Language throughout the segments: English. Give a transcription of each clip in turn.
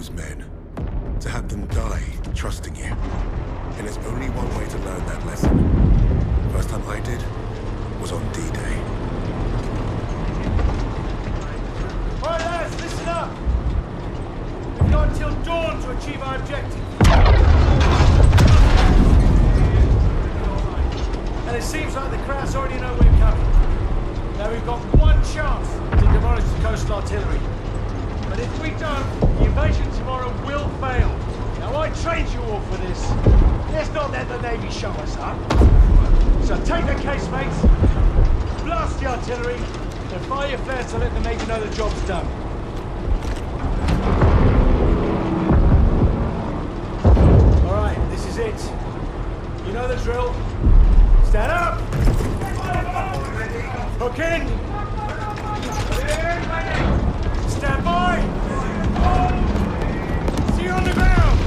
lose men. To have them die trusting you. And there's only one way to learn that lesson. First time I did was on D-Day. All right, lads, listen up. We've got until dawn to achieve our objective. And it seems like the Krauts already know we're coming. Now we've got one chance to demolish the coastal artillery. But if we don't, the invasion tomorrow will fail. Now I trained you all for this. Let's not let the Navy show us up. So take the casemates, blast the artillery, and fire your flares to let the Navy know the job's done. All right, this is it. You know the drill. Stand up! Hook in! Stand by! See you on the ground!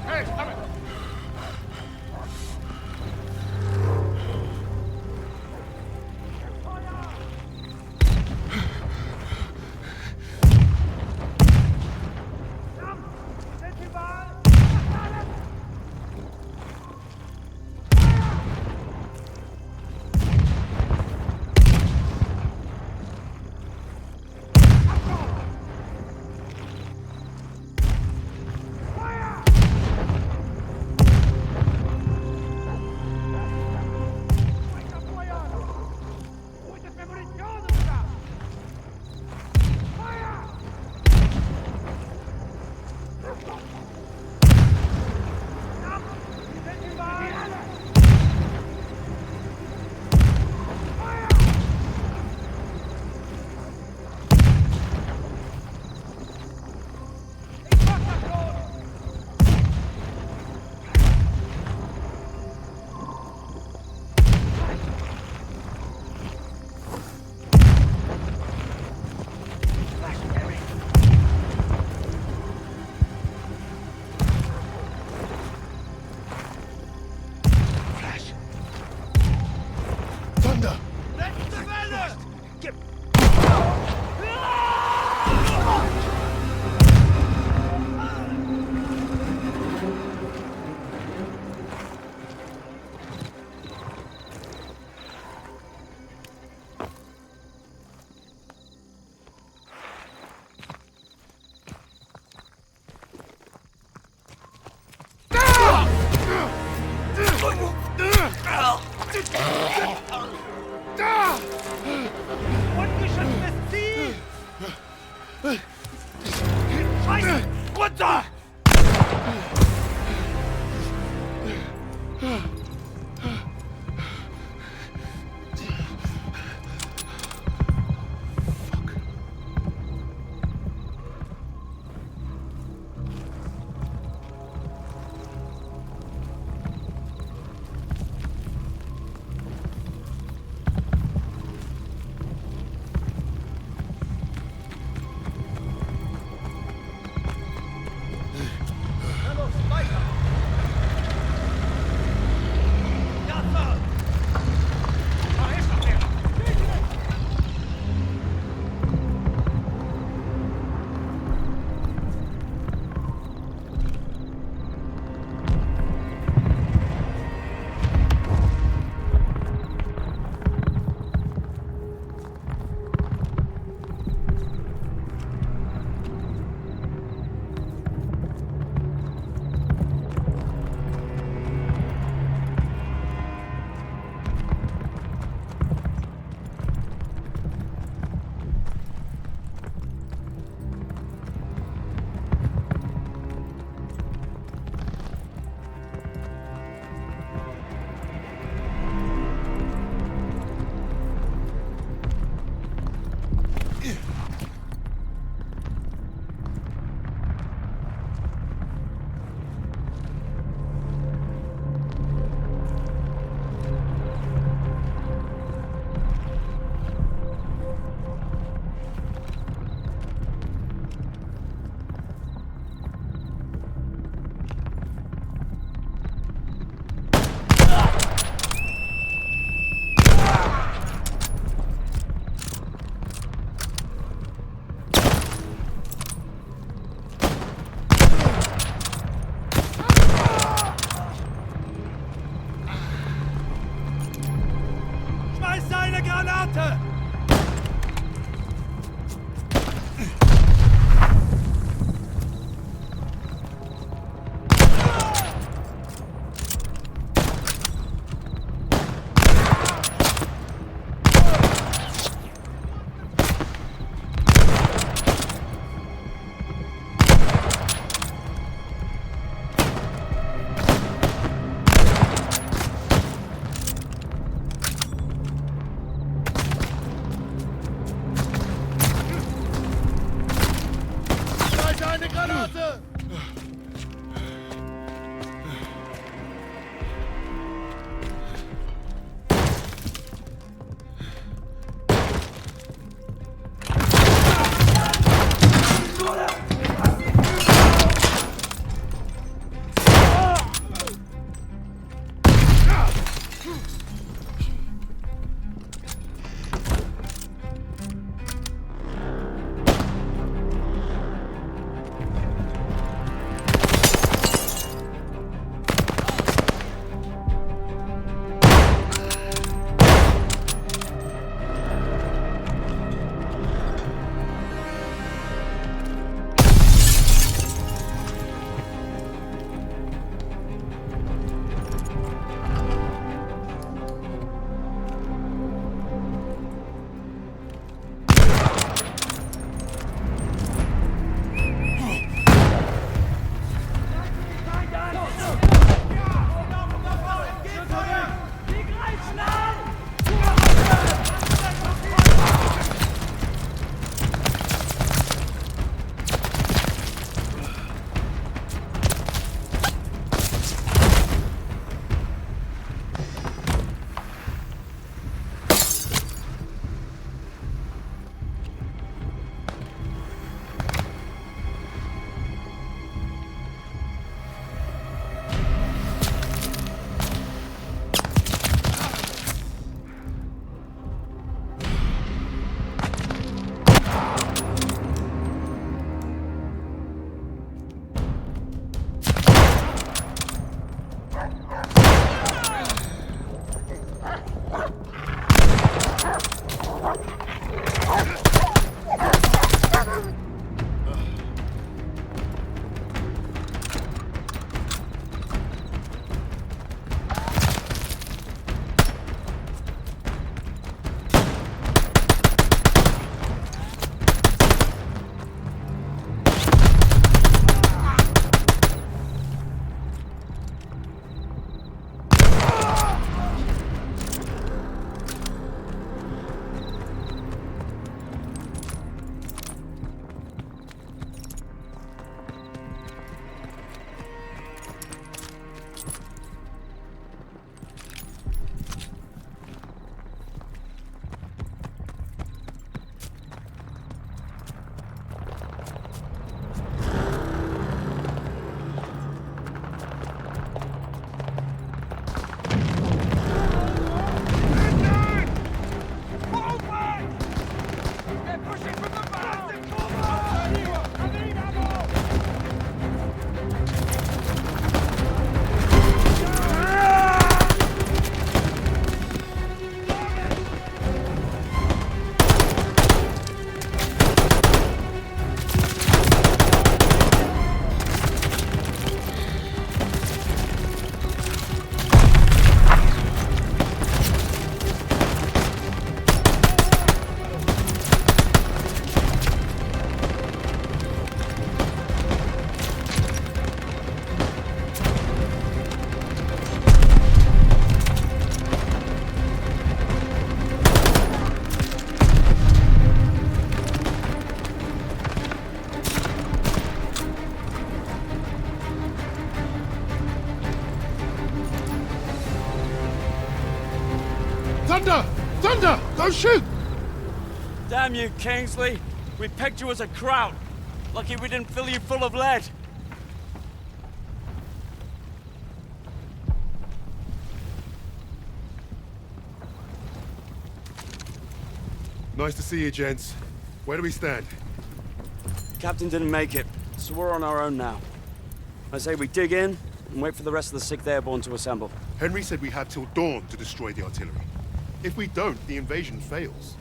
Scheiße! Runter! Granate! Thunder! Thunder! Don't shoot! Damn you, Kingsley. We pegged you as a kraut. Lucky we didn't fill you full of lead. Nice to see you, gents. Where do we stand? Captain didn't make it, so we're on our own now. I say we dig in and wait for the rest of the 6th Airborne to assemble. Henry said we had till dawn to destroy the artillery. If we don't, the invasion fails.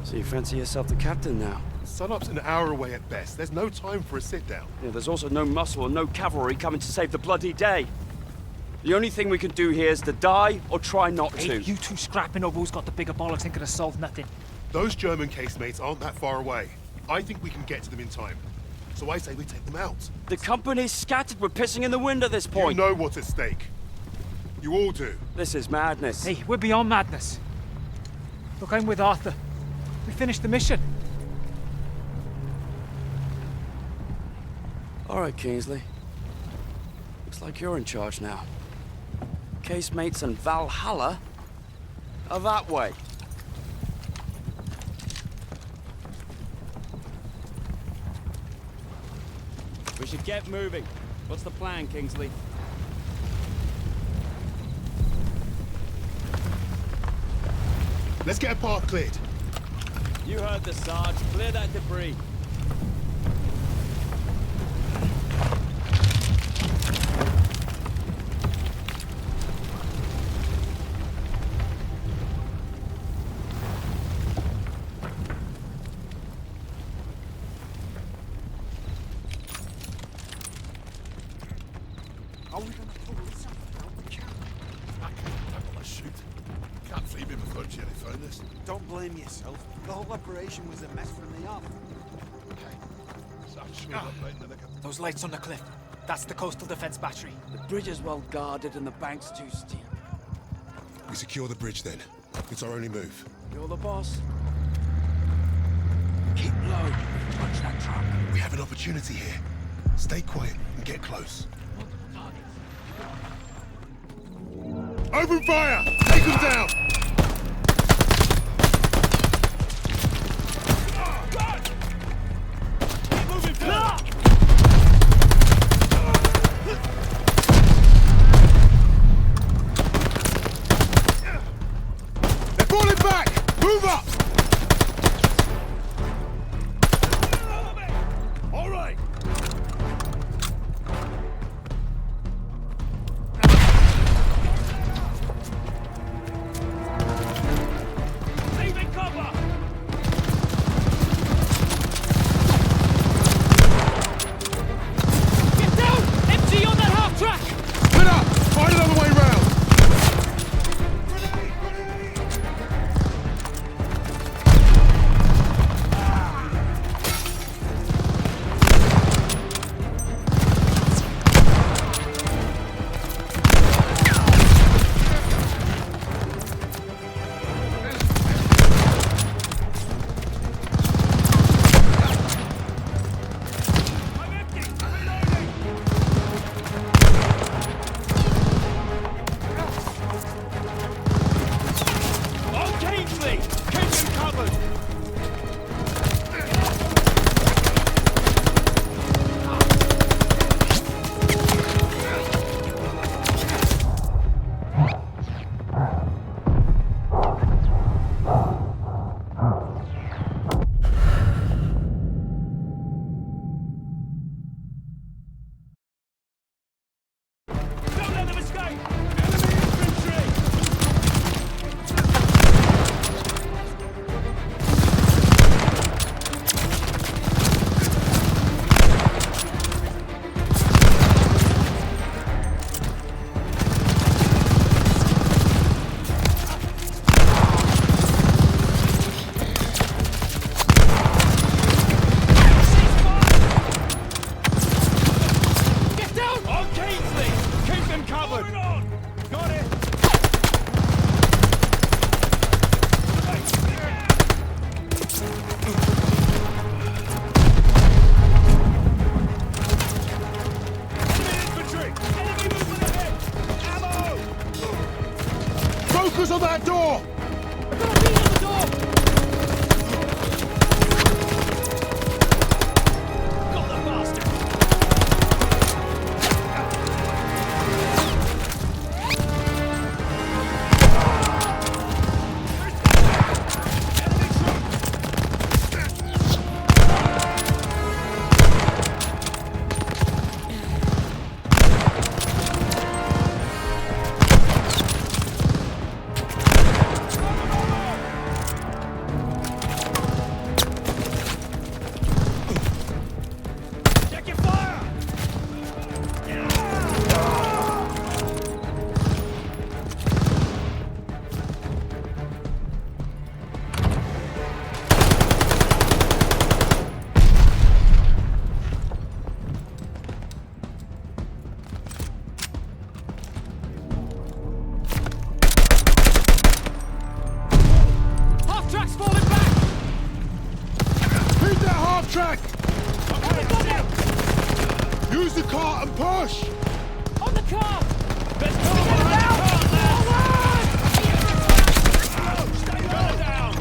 So you fancy yourself the captain now? Sunup's an hour away at best. There's no time for a sit-down. Yeah, there's also no muscle and no cavalry coming to save the bloody day. The only thing we can do here is to die or try not to. Hey, you two scrapping over who's got the bigger bollocks ain't gonna solve nothing. Those German casemates aren't that far away. I think we can get to them in time. So I say we take them out. The company's scattered. We're pissing in the wind at this point. You know what's at stake. You all do. This is madness. Hey, we're beyond madness. Look, I'm with Arthur. We finished the mission. All right, Kingsley. Looks like you're in charge now. Casemates and Valhalla are that way. We should get moving. What's the plan, Kingsley? Let's get a path cleared. You heard the Sarge. Clear that debris. Are we gonna pull this out the camp? I don't want to shoot. Can't leave him before Jerry found us. Don't blame yourself. The whole operation was a mess from the off. Okay. So I'm sure not right to look at. Those lights on the cliff. That's the coastal defense battery. The bridge is well guarded and the bank's too steep. We secure the bridge then. It's our only move. You're the boss. Keep low. Watch that truck. We have an opportunity here. Stay quiet and get close. Open fire! Take them down! Keep moving forward! They're falling back! Move up! All right! Leaving cover! Get down! MG on that half track! Split up! Find another way round! On Kingsley! Keep him covered! Don't let them escape! Enemy infantry! Get down! On Kingsley! Keep him covered! Got it! Enemy infantry! Enemy movement ahead! Ammo! Focus on that door! I've got a beat on the door! Got the bastard! Enemy troops! Check your fire! Half track's falling back! Keep that half track! Got it! Use the cart and push! On the car! Let's go on the cart, lads! Stay low down!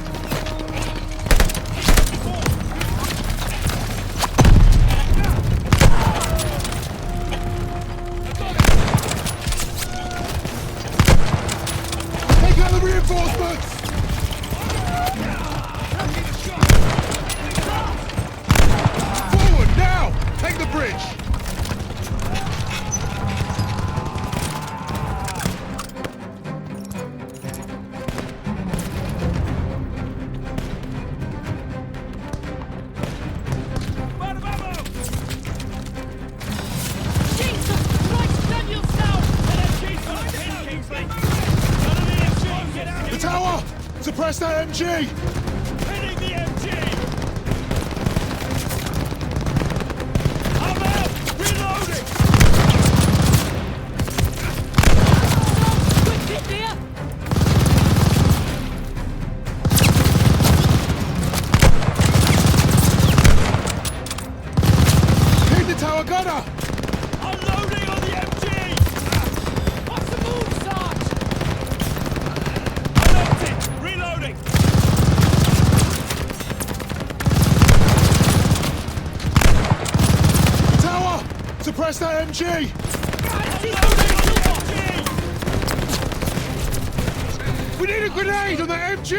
Take out the reinforcements! Forward, now! Take the bridge! Jesus Christ, Daniel's down! The tower! Suppress that MG! Hitting the MG! I'm out! Reloading! Quick hit there! Keep the tower gunner! Unloading on the MG! What's the move, Sarge? I'm empty! Reloading! The tower! Suppress that MG! Unloading on the MG! We need a grenade on that MG!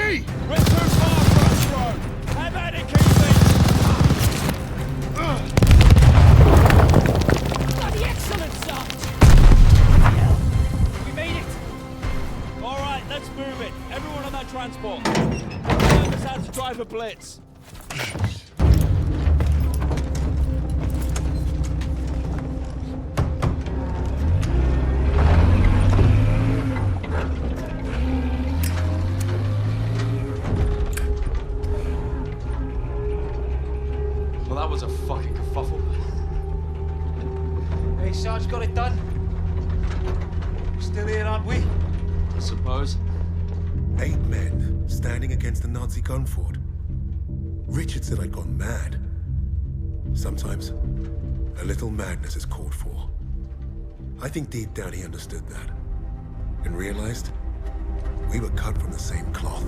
We're too far for us, bro! Have at it, Keithley! Bloody excellent, Sarge! We made it! All right, let's move it. Everyone on that transport. Learn us how to drive a blitz. Well, that was a fucking kerfuffle. Hey, Sarge, got it done. We're still here, aren't we? I suppose. 8 men standing against a Nazi gun fort. Richard said I'd gone mad. Sometimes, a little madness is called for. I think deep down he understood that. And realized we were cut from the same cloth.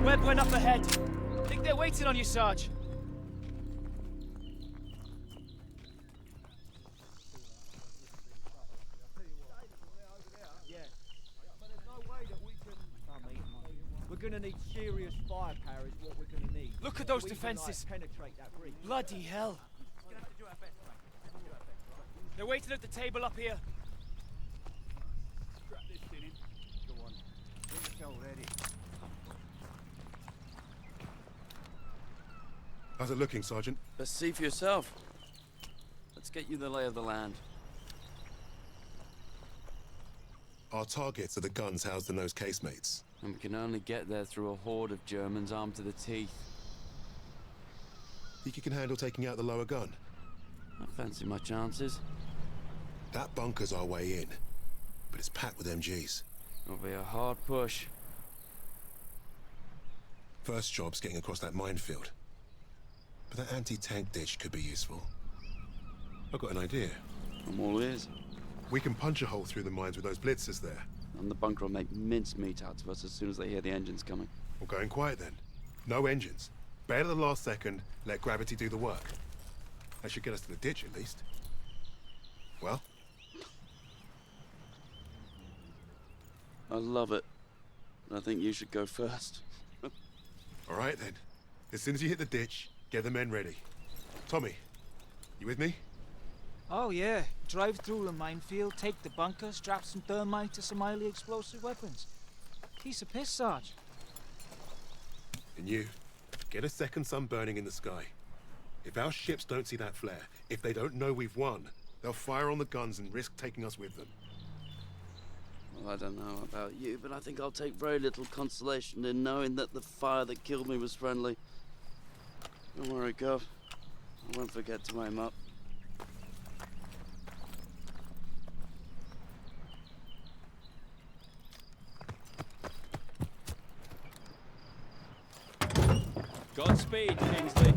Webb went up ahead. Think they're waiting on you, Sarge. We're gonna need serious firepower is what we're gonna need. Look at those We can, defenses. penetrate that bridge. Bloody hell. They're waiting at the table up here. How's it looking, Sergeant? Best see for yourself. Let's get you the lay of the land. Our targets are the guns housed in those casemates. And we can only get there through a horde of Germans armed to the teeth. Think you can handle taking out the lower gun? I fancy my chances. That bunker's our way in, but it's packed with MGs. It'll be a hard push. First job's getting across that minefield. But that anti-tank ditch could be useful. I've got an idea. I'm all ears. We can punch a hole through the mines with those blitzers there. And the bunker will make mincemeat out of us as soon as they hear the engines coming. We're going quiet then. No engines. Bail at the last second, let gravity do the work. That should get us to the ditch at least. Well? I love it. I think you should go first. All right then. As soon as you hit the ditch, get the men ready. Tommy, you with me? Oh yeah, drive through the minefield, take the bunker, strap some thermite to some highly explosive weapons. Piece of piss, Sarge. And you, get a second sun burning in the sky. If our ships don't see that flare, if they don't know we've won, they'll fire on the guns and risk taking us with them. Well, I don't know about you, but I think I'll take very little consolation in knowing that the fire that killed me was friendly. Don't worry, Gov. I won't forget to aim up. Godspeed, Kingsley.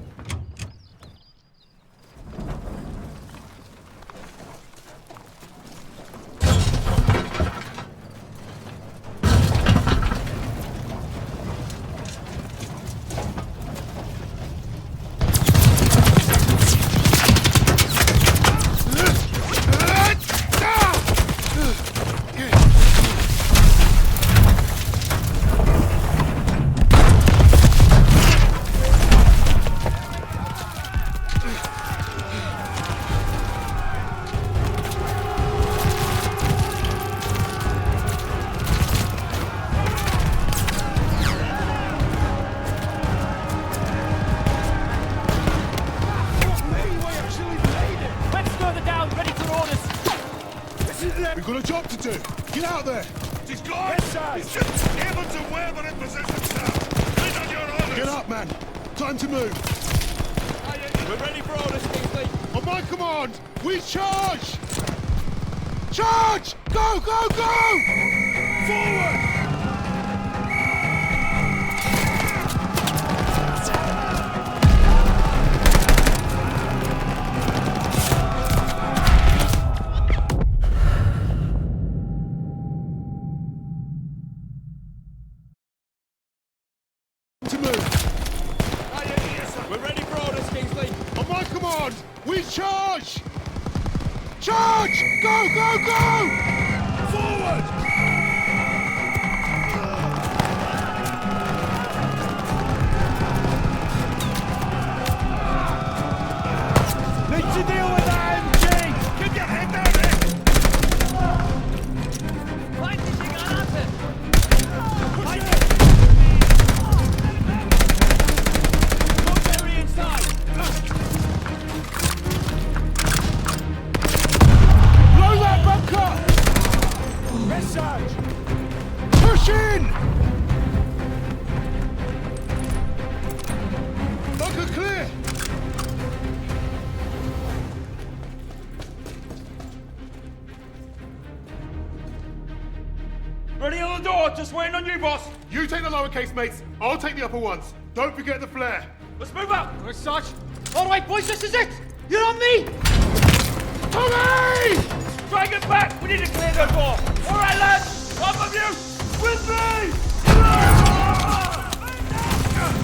We've got a job to do. Get out there. He's gone! He's just able to wherever in position, sir. Right on your orders. Get up, man. Time to move. We're ready for orders, Kingsley. On my command, we charge! Charge! Go, go, go! Forward! We charge! Charge! Go, go, go! Forward! Need to deal with that MG! Get your head down there! Push in! Bunker clear! Ready on the door, just waiting on you, boss. You take the lowercase, mates. I'll take the upper ones. Don't forget the flare. Let's move up. We're Sarge. All right, boys, this is it. You're on me. Tommy! Try and get back. We need to clear the door. All right, lads. Up of you. With me.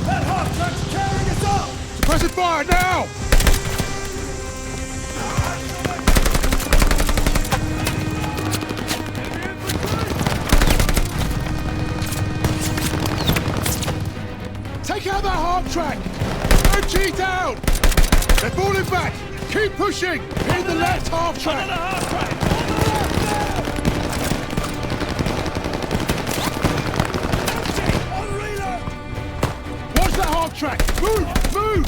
That hot truck's carrying us up. Suppressive fire now! Take out that half track! MG down! They're falling back! Keep pushing! In the left half track! Another half track. On reload. Watch that half track! Move! Move!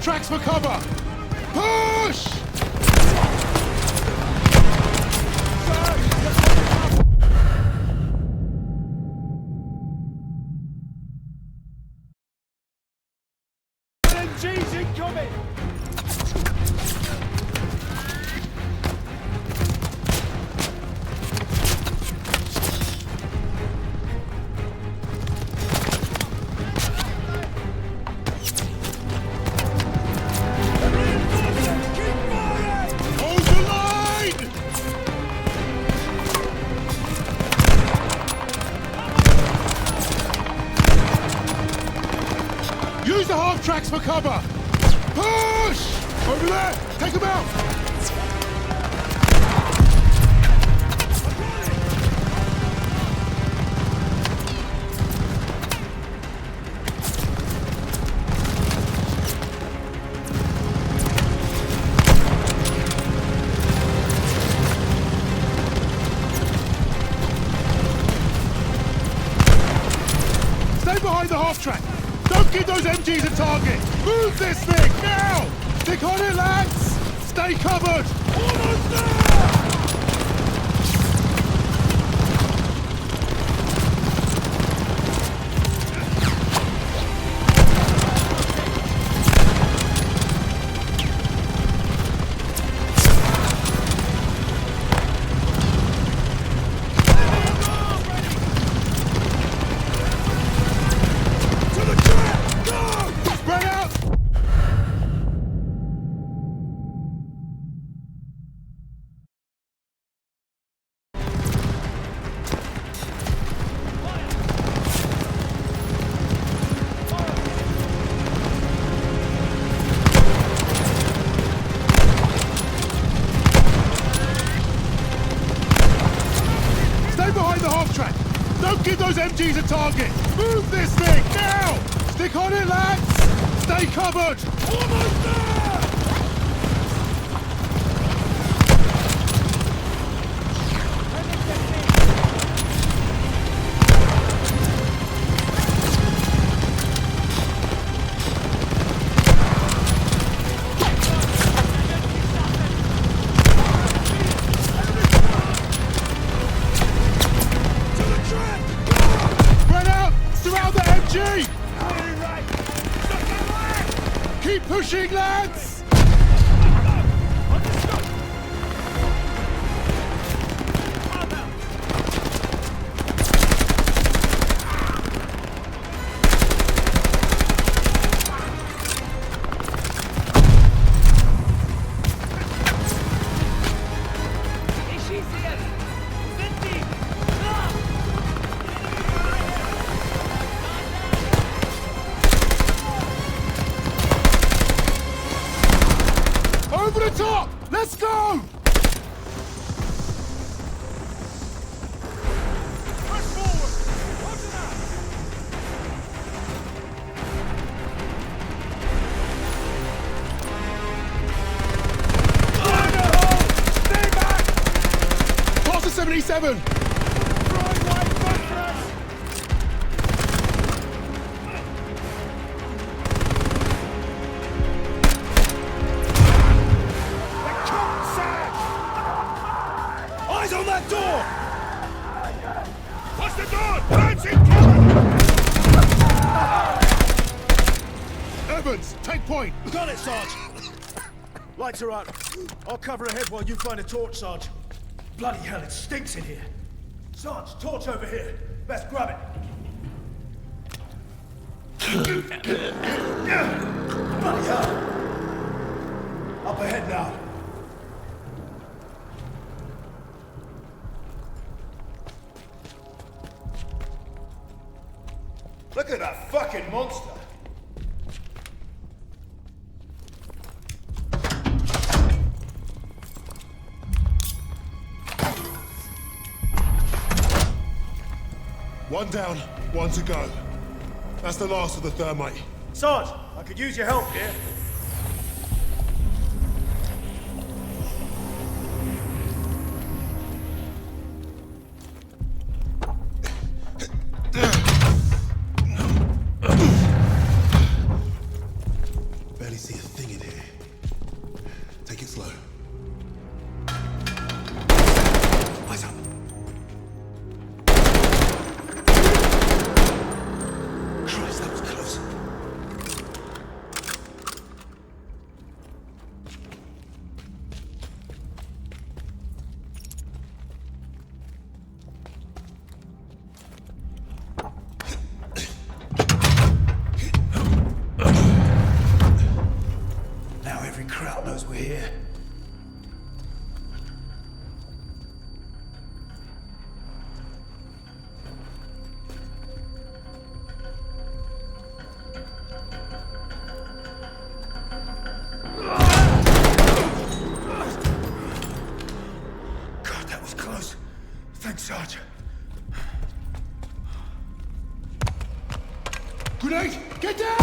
Tracks for cover! Push! MG's incoming! Use the half tracks for cover! Push! Over there! Take them out! track! Don't give those MGs a target! Move this thing, now! Stick on it, lads! Stay covered! Almost there! Give those MGs a target! Move this thing, now! Stick on it, lads! Stay covered! Almost there! Keep pushing, lads! Over the top! Let's go! Push forward! Roger that! Fire the hole! Stay back! Pass the 77! Try right front press! Eyes on that door! What's the door? That's it, Evans, take point! Got it, Sarge! Lights are out. I'll cover ahead while you find a torch, Sarge. Bloody hell, it stinks in here. Sarge, torch over here. Best grab it. Bloody hell! Up ahead now. Look at that fucking monster! One down, one to go. That's the last of the thermite. Sarge, I could use your help here. Barely see a thing in here. Take it slow. Eyes up. Christ, that was close. Now every crowd knows we're here. God, that was close. Thanks, Sarge. Grenade! Get down!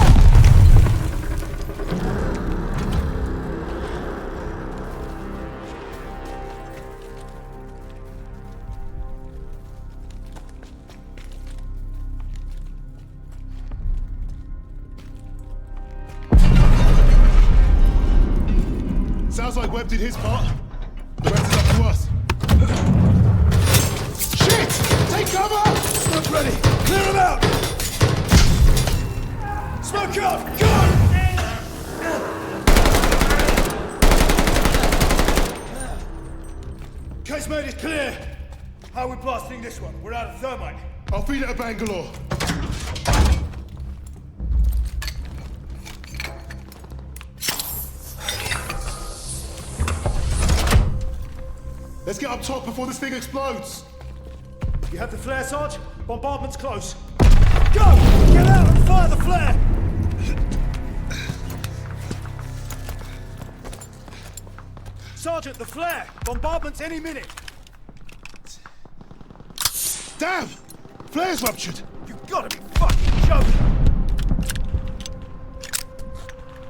like Webb did his part. The rest is up to us. Shit! Take cover! Smoke ready. Clear them out. Smoke up. Go! Casemate is clear. How are we blasting this one? We're out of thermite. I'll feed it to Bangalore. Let's get up top before this thing explodes. You have the flare, Sarge? Bombardment's close. Go! Get out and fire the flare! Sergeant, the flare! Bombardment's any minute! Damn! Flare's ruptured! You've got to be fucking joking!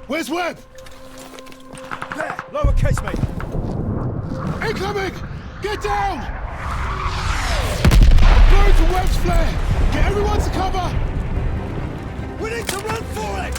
Where's Webb? There! Lower casemate! Incoming! Get down! I'm going for Webb's flare! Get everyone to cover! We need to run for it!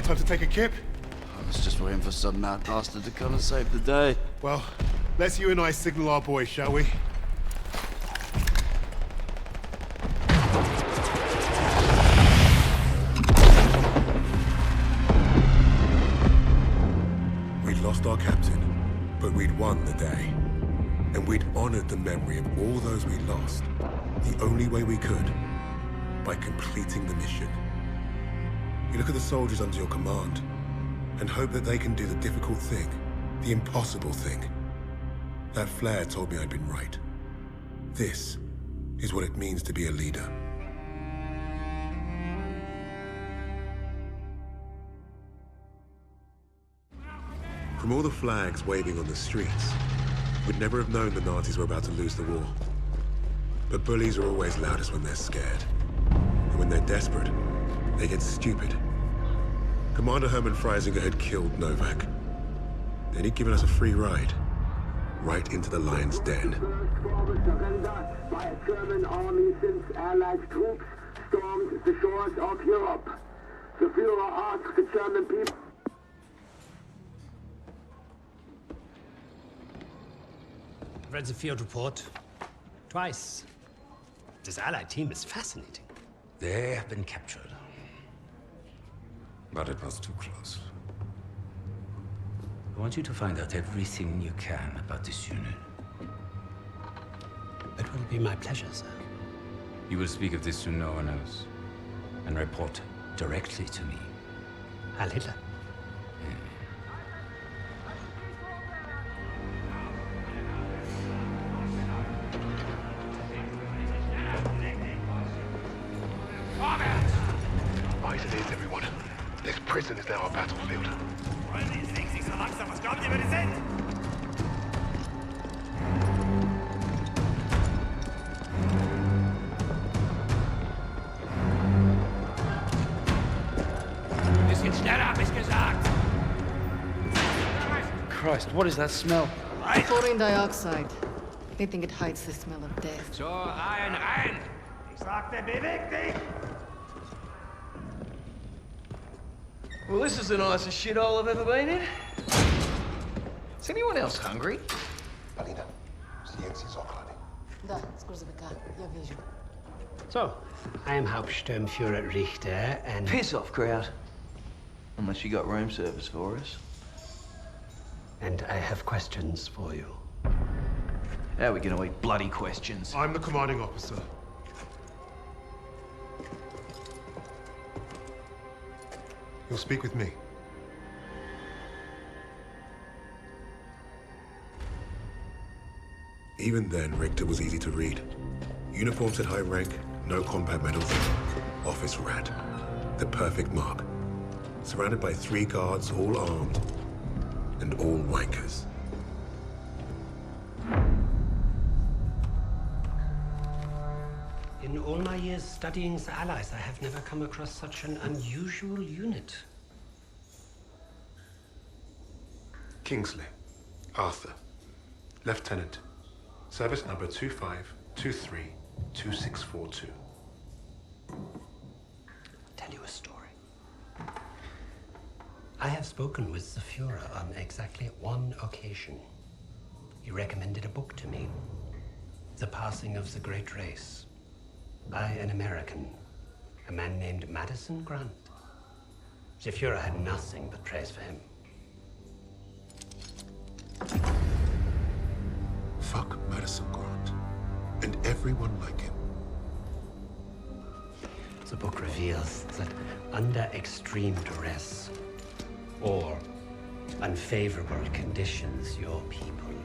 Time to take a kip? I was just waiting for some mad bastard to come and save the day. Well, let's you and I signal our boys, shall we? We'd lost our captain, but we'd won the day. And we'd honored the memory of all those we lost, the only way we could, by completing the mission. You look at the soldiers under your command, and hope that they can do the difficult thing, the impossible thing. That flare told me I'd been right. This is what it means to be a leader. From all the flags waving on the streets, we'd never have known the Nazis were about to lose the war. But bullies are always loudest when they're scared. And when they're desperate, they get stupid. Commander Hermann Freisinger had killed Novak. Then he'd given us a free ride, right into the lion's den. Forward surrender by a German army since Allied troops stormed the shores of Europe. The Führer asked the German people. Read the field report. Twice. This Allied team is fascinating. They have been captured. But it was too close. I want you to find out everything you can about this unit. It will be my pleasure, sir. You will speak of this to no one else. And report directly to me. Heil Hitler. Right it is, everyone. This prison is now our battlefield. Bisschen schneller, hab ich gesagt. Christ, what is that smell? Chlorine dioxide. They think it hides the smell of death. So, rein! Ich sagte, beweg dich! Well, this is the nicest shithole I've ever been in. Is anyone else hungry? Alina, silenci z ochrany. Да, с грузовика. Я вижу. So, I am Hauptsturmführer Richter, and... Piss off, crowd. Unless you got room service for us. And I have questions for you. How are we gonna eat bloody questions? I'm the commanding officer. You'll speak with me. Even then, Richter was easy to read. Uniforms at high rank, no combat medals. Office rat. The perfect mark. Surrounded by 3 guards, all armed, and all wankers. In all my years studying the Allies, I have never come across such an unusual unit. Kingsley. Arthur. Lieutenant. Service number 25232642. Tell you a story. I have spoken with the Führer on exactly one occasion. He recommended a book to me. The Passing of the Great Race. By an American. A man named Madison Grant. The Führer had nothing but praise for him. Fuck Madison Grant. And everyone like him. The book reveals that under extreme duress or unfavorable conditions, your people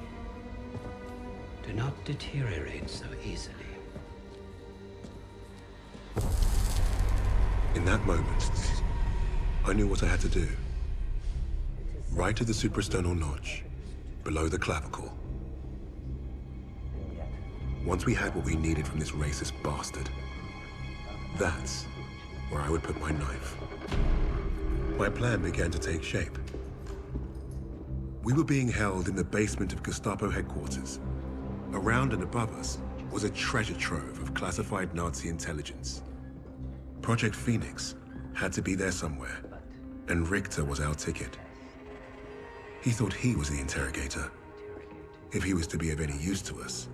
do not deteriorate so easily. In that moment, I knew what I had to do. Right to the suprasternal notch, below the clavicle. Once we had what we needed from this racist bastard, that's where I would put my knife. My plan began to take shape. We were being held in the basement of Gestapo headquarters. Around and above us was a treasure trove of classified Nazi intelligence. Project Phoenix had to be there somewhere, and Richter was our ticket. He thought he was the interrogator. If he was to be of any use to us,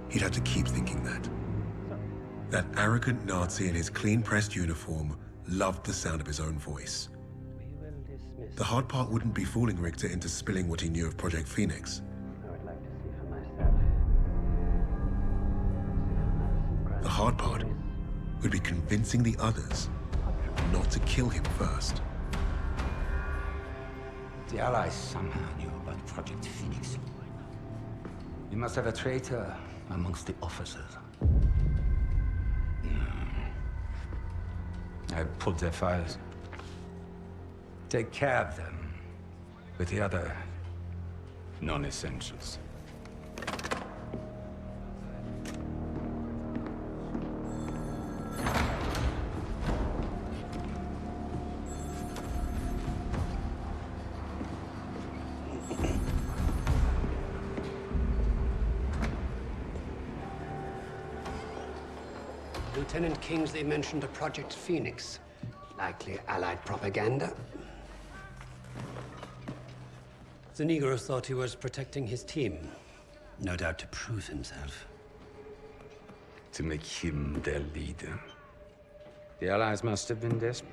he'd have to keep thinking that. That arrogant Nazi in his clean-pressed uniform loved the sound of his own voice. The hard part wouldn't be fooling Richter into spilling what he knew of Project Phoenix. The hard part would be convincing the others not to kill him first. The Allies somehow knew about Project Phoenix. You must have a traitor amongst the officers. I pulled their files. Take care of them with the other non-essentials. Lieutenant Kingsley mentioned a Project Phoenix. Likely Allied propaganda. The Negro thought he was protecting his team. No doubt to prove himself. To make him their leader. The Allies must have been desperate.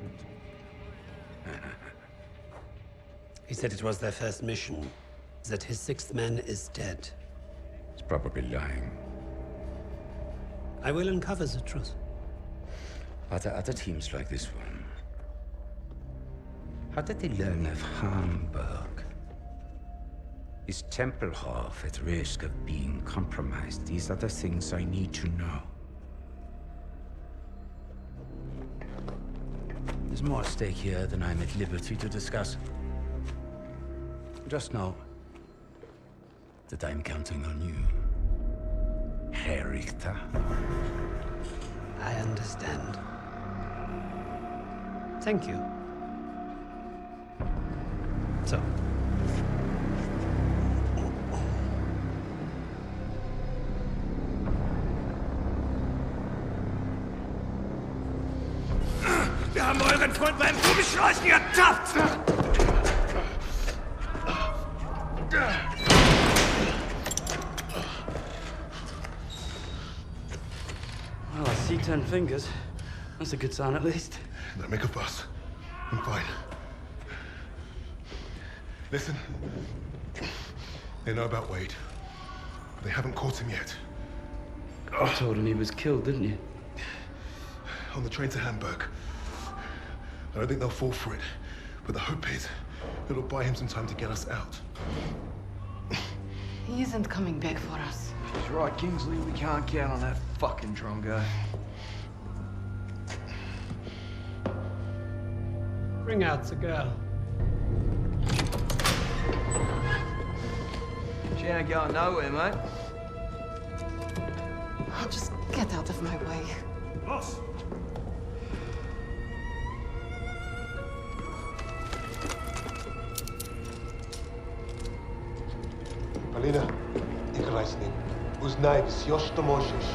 He said it was their first mission. That his 6th man is dead. He's probably lying. I will uncover the truth. Are there other teams like this one? How did they learn of Hamburg? Is Tempelhof at risk of being compromised? These are the things I need to know. There's more at stake here than I'm at liberty to discuss. Just know that I'm counting on you, Herr Richter. I understand. Thank you. So. Wir haben euren Freund beim Rumschleichen ertappt! 10 fingers. That's a good sign, at least. Don't make a fuss. I'm fine. Listen. They know about Wade. But they haven't caught him yet. You told him he was killed, didn't you? On the train to Hamburg. I don't think they'll fall for it. But the hope is it'll buy him some time to get us out. He isn't coming back for us. She's right, Kingsley. We can't count on that fucking drongo. Bring out the girl. She ain't going nowhere, mate. Just get out of my way. Boss! Alina, ik reis niet. Uznaj, wsjoż to możesz.